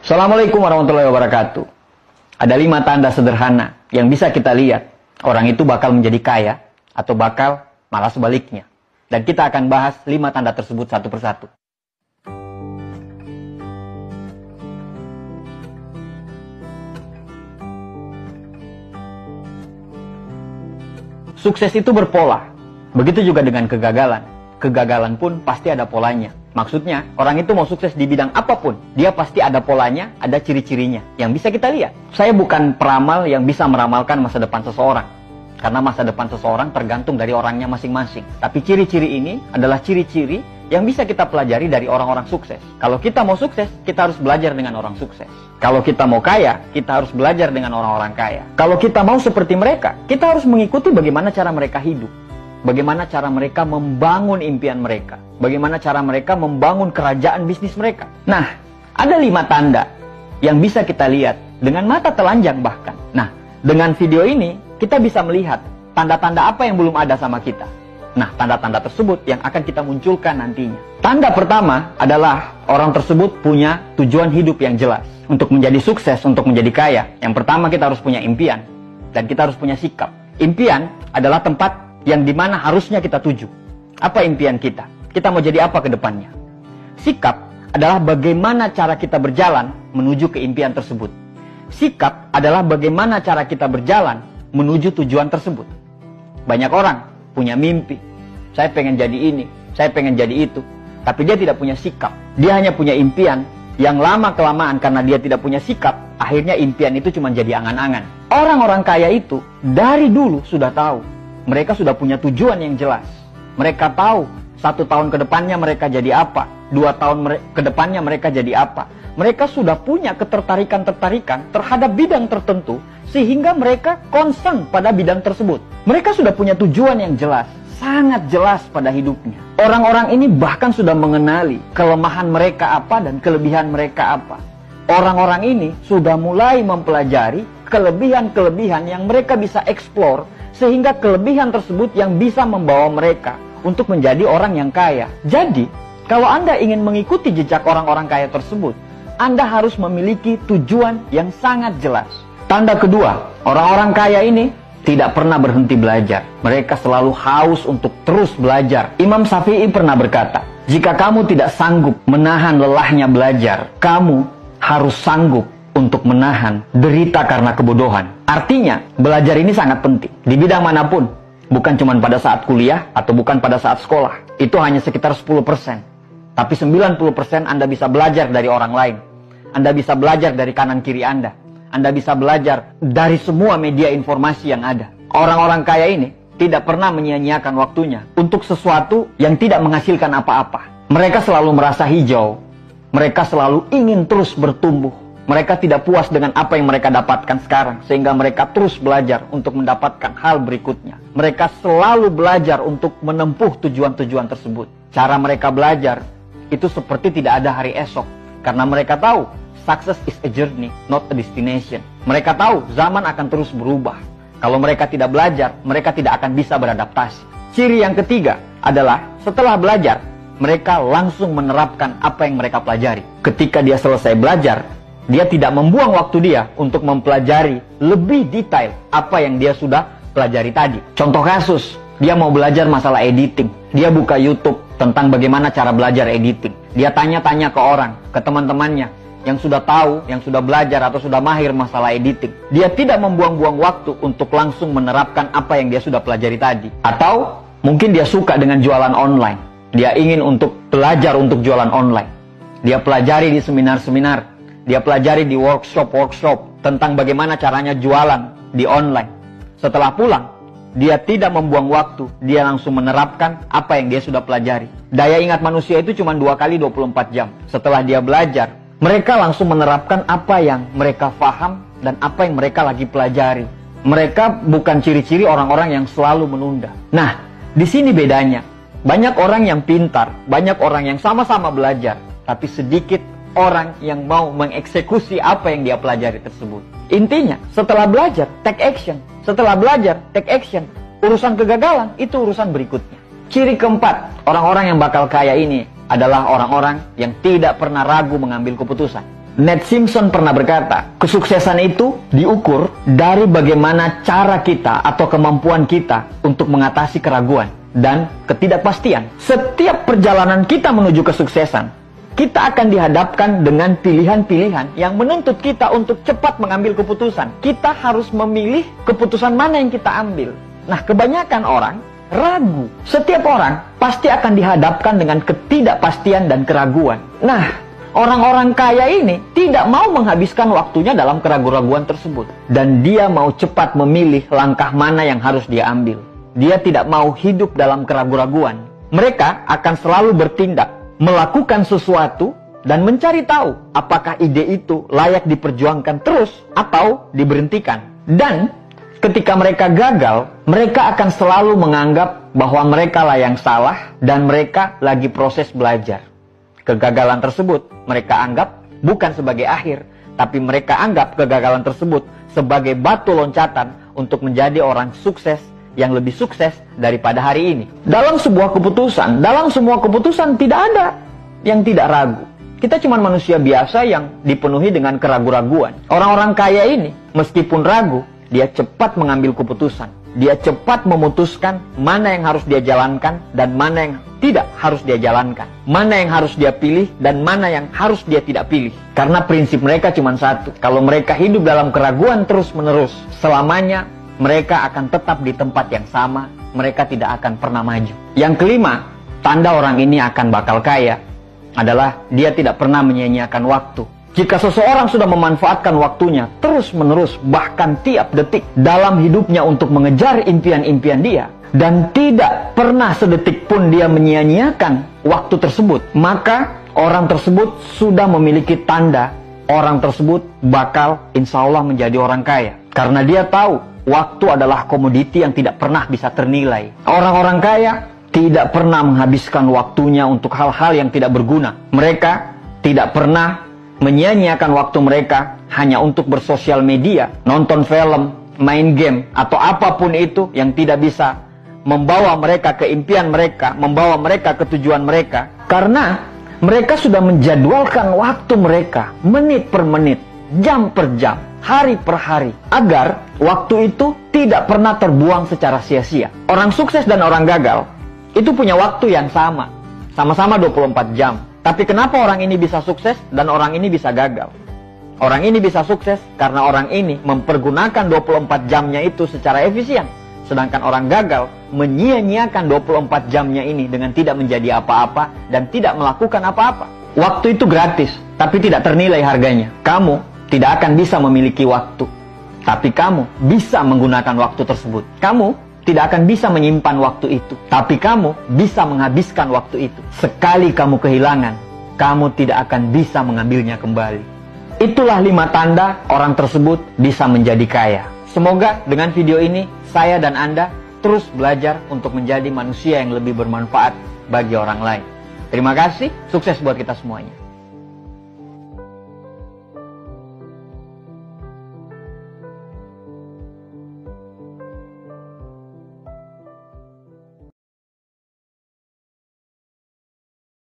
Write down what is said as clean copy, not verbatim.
Assalamualaikum warahmatullahi wabarakatuh. Ada 5 tanda sederhana yang bisa kita lihat. Orang itu bakal menjadi kaya atau bakal malah sebaliknya. Dan kita akan bahas 5 tanda tersebut satu persatu. Sukses itu berpola. Begitu juga dengan kegagalan. Kegagalan pun pasti ada polanya. Maksudnya, orang itu mau sukses di bidang apapun, dia pasti ada polanya, ada ciri-cirinya yang bisa kita lihat. Saya bukan peramal yang bisa meramalkan masa depan seseorang. Karena masa depan seseorang tergantung dari orangnya masing-masing. Tapi ciri-ciri ini adalah ciri-ciri yang bisa kita pelajari dari orang-orang sukses. Kalau kita mau sukses, kita harus belajar dengan orang sukses. Kalau kita mau kaya, kita harus belajar dengan orang-orang kaya. Kalau kita mau seperti mereka, kita harus mengikuti bagaimana cara mereka hidup. Bagaimana cara mereka membangun impian mereka. Bagaimana cara mereka membangun kerajaan bisnis mereka. Nah, ada 5 tanda yang bisa kita lihat dengan mata telanjang bahkan. Nah, dengan video ini kita bisa melihat tanda-tanda apa yang belum ada sama kita. Nah, tanda-tanda tersebut yang akan kita munculkan nantinya. Tanda pertama adalah orang tersebut punya tujuan hidup yang jelas. Untuk menjadi sukses, untuk menjadi kaya, yang pertama kita harus punya impian. Dan kita harus punya sikap. Impian adalah tempat yang dimana harusnya kita tuju. Apa impian kita? Kita mau jadi apa ke depannya? Sikap adalah bagaimana cara kita berjalan menuju ke impian tersebut. Sikap adalah bagaimana cara kita berjalan menuju tujuan tersebut. Banyak orang punya mimpi. Saya pengen jadi ini, saya pengen jadi itu. Tapi dia tidak punya sikap. Dia hanya punya impian yang lama-kelamaan karena dia tidak punya sikap. Akhirnya impian itu cuma jadi angan-angan. Orang-orang kaya itu dari dulu sudah tahu. Mereka sudah punya tujuan yang jelas. Mereka tahu 1 tahun ke depannya mereka jadi apa. 2 tahun ke depannya mereka jadi apa. Mereka sudah punya ketertarikan-tertarikan terhadap bidang tertentu. Sehingga mereka concern pada bidang tersebut. Mereka sudah punya tujuan yang jelas. Sangat jelas pada hidupnya. Orang-orang ini bahkan sudah mengenali kelemahan mereka apa dan kelebihan mereka apa. Orang-orang ini sudah mulai mempelajari kelebihan-kelebihan yang mereka bisa eksplor. Sehingga kelebihan tersebut yang bisa membawa mereka untuk menjadi orang yang kaya. Jadi, kalau Anda ingin mengikuti jejak orang-orang kaya tersebut, Anda harus memiliki tujuan yang sangat jelas. Tanda kedua, orang-orang kaya ini tidak pernah berhenti belajar. Mereka selalu haus untuk terus belajar. Imam Syafi'i pernah berkata, jika kamu tidak sanggup menahan lelahnya belajar, kamu harus sanggup untuk menahan derita karena kebodohan. Artinya, belajar ini sangat penting. Di bidang manapun. Bukan cuma pada saat kuliah atau bukan pada saat sekolah. Itu hanya sekitar 10%. Tapi 90% Anda bisa belajar dari orang lain. Anda bisa belajar dari kanan kiri Anda. Anda bisa belajar dari semua media informasi yang ada. Orang-orang kaya ini tidak pernah menyia-nyiakan waktunya untuk sesuatu yang tidak menghasilkan apa-apa. Mereka selalu merasa hijau. Mereka selalu ingin terus bertumbuh. Mereka tidak puas dengan apa yang mereka dapatkan sekarang. Sehingga mereka terus belajar untuk mendapatkan hal berikutnya. Mereka selalu belajar untuk menempuh tujuan-tujuan tersebut. Cara mereka belajar itu seperti tidak ada hari esok. Karena mereka tahu, success is a journey, not a destination. Mereka tahu zaman akan terus berubah. Kalau mereka tidak belajar, mereka tidak akan bisa beradaptasi. Ciri yang ketiga adalah setelah belajar, mereka langsung menerapkan apa yang mereka pelajari. Ketika dia selesai belajar, dia tidak membuang waktu dia untuk mempelajari lebih detail apa yang dia sudah pelajari tadi. Contoh kasus, dia mau belajar masalah editing. Dia buka YouTube tentang bagaimana cara belajar editing. Dia tanya-tanya ke orang, ke teman-temannya yang sudah tahu, yang sudah belajar atau sudah mahir masalah editing. Dia tidak membuang-buang waktu untuk langsung menerapkan apa yang dia sudah pelajari tadi. Atau mungkin dia suka dengan jualan online. Dia ingin untuk belajar untuk jualan online. Dia pelajari di seminar-seminar. Dia pelajari di workshop tentang bagaimana caranya jualan di online. Setelah pulang, dia tidak membuang waktu. Dia langsung menerapkan apa yang dia sudah pelajari. Daya ingat manusia itu cuma 2 kali 24 jam. Setelah dia belajar, mereka langsung menerapkan apa yang mereka paham dan apa yang mereka lagi pelajari. Mereka bukan ciri-ciri orang-orang yang selalu menunda. Nah, di sini bedanya. Banyak orang yang pintar, banyak orang yang sama-sama belajar, tapi sedikit orang yang mau mengeksekusi apa yang dia pelajari tersebut. Intinya, setelah belajar, take action. Setelah belajar, take action. Urusan kegagalan, itu urusan berikutnya. Ciri keempat, orang-orang yang bakal kaya ini adalah orang-orang yang tidak pernah ragu mengambil keputusan. Ned Simpson pernah berkata, kesuksesan itu diukur dari bagaimana cara kita atau kemampuan kita untuk mengatasi keraguan dan ketidakpastian. Setiap perjalanan kita menuju kesuksesan, kita akan dihadapkan dengan pilihan-pilihan yang menuntut kita untuk cepat mengambil keputusan. Kita harus memilih keputusan mana yang kita ambil. Nah, kebanyakan orang ragu. Setiap orang pasti akan dihadapkan dengan ketidakpastian dan keraguan. Nah, orang-orang kaya ini tidak mau menghabiskan waktunya dalam keraguan-raguan tersebut. Dan dia mau cepat memilih langkah mana yang harus dia ambil. Dia tidak mau hidup dalam keraguan-raguan. Mereka akan selalu bertindak, melakukan sesuatu, dan mencari tahu apakah ide itu layak diperjuangkan terus atau diberhentikan. Dan ketika mereka gagal, mereka akan selalu menganggap bahwa mereka lah yang salah dan mereka lagi proses belajar. Kegagalan tersebut mereka anggap bukan sebagai akhir, tapi mereka anggap kegagalan tersebut sebagai batu loncatan untuk menjadi orang sukses yang lebih sukses daripada hari ini. Dalam semua keputusan tidak ada yang tidak ragu. Kita cuma manusia biasa yang dipenuhi dengan keraguan-raguan. Orang-orang kaya ini, meskipun ragu, dia cepat mengambil keputusan. Dia cepat memutuskan mana yang harus dia jalankan dan mana yang tidak harus dia jalankan. Mana yang harus dia pilih dan mana yang harus dia tidak pilih. Karena prinsip mereka cuma satu. Kalau mereka hidup dalam keraguan terus-menerus, selamanya mereka akan tetap di tempat yang sama. Mereka tidak akan pernah maju. Yang kelima, tanda orang ini akan bakal kaya adalah dia tidak pernah menyia-nyiakan waktu. Jika seseorang sudah memanfaatkan waktunya terus-menerus, bahkan tiap detik dalam hidupnya untuk mengejar impian-impian dia, dan tidak pernah sedetik pun dia menyia-nyiakan waktu tersebut, maka orang tersebut sudah memiliki tanda orang tersebut bakal insya Allah menjadi orang kaya. Karena dia tahu waktu adalah komoditi yang tidak pernah bisa ternilai. Orang-orang kaya tidak pernah menghabiskan waktunya untuk hal-hal yang tidak berguna. Mereka tidak pernah menyia-nyiakan waktu mereka hanya untuk bersosial media, nonton film, main game, atau apapun itu yang tidak bisa membawa mereka ke impian mereka, membawa mereka ke tujuan mereka. Karena mereka sudah menjadwalkan waktu mereka, menit per menit, jam per jam, hari per hari, agar waktu itu tidak pernah terbuang secara sia-sia. Orang sukses dan orang gagal itu punya waktu yang sama, sama-sama 24 jam. Tapi kenapa orang ini bisa sukses dan orang ini bisa gagal? Orang ini bisa sukses karena orang ini mempergunakan 24 jamnya itu secara efisien. Sedangkan orang gagal menyia-nyiakan 24 jamnya ini dengan tidak menjadi apa-apa dan tidak melakukan apa-apa. Waktu itu gratis, tapi tidak ternilai harganya. Kamu tidak akan bisa memiliki waktu, tapi kamu bisa menggunakan waktu tersebut. Kamu tidak akan bisa menyimpan waktu itu, tapi kamu bisa menghabiskan waktu itu. Sekali kamu kehilangan, kamu tidak akan bisa mengambilnya kembali. Itulah 5 tanda orang tersebut bisa menjadi kaya. Semoga dengan video ini, saya dan Anda terus belajar untuk menjadi manusia yang lebih bermanfaat bagi orang lain. Terima kasih, sukses buat kita semuanya.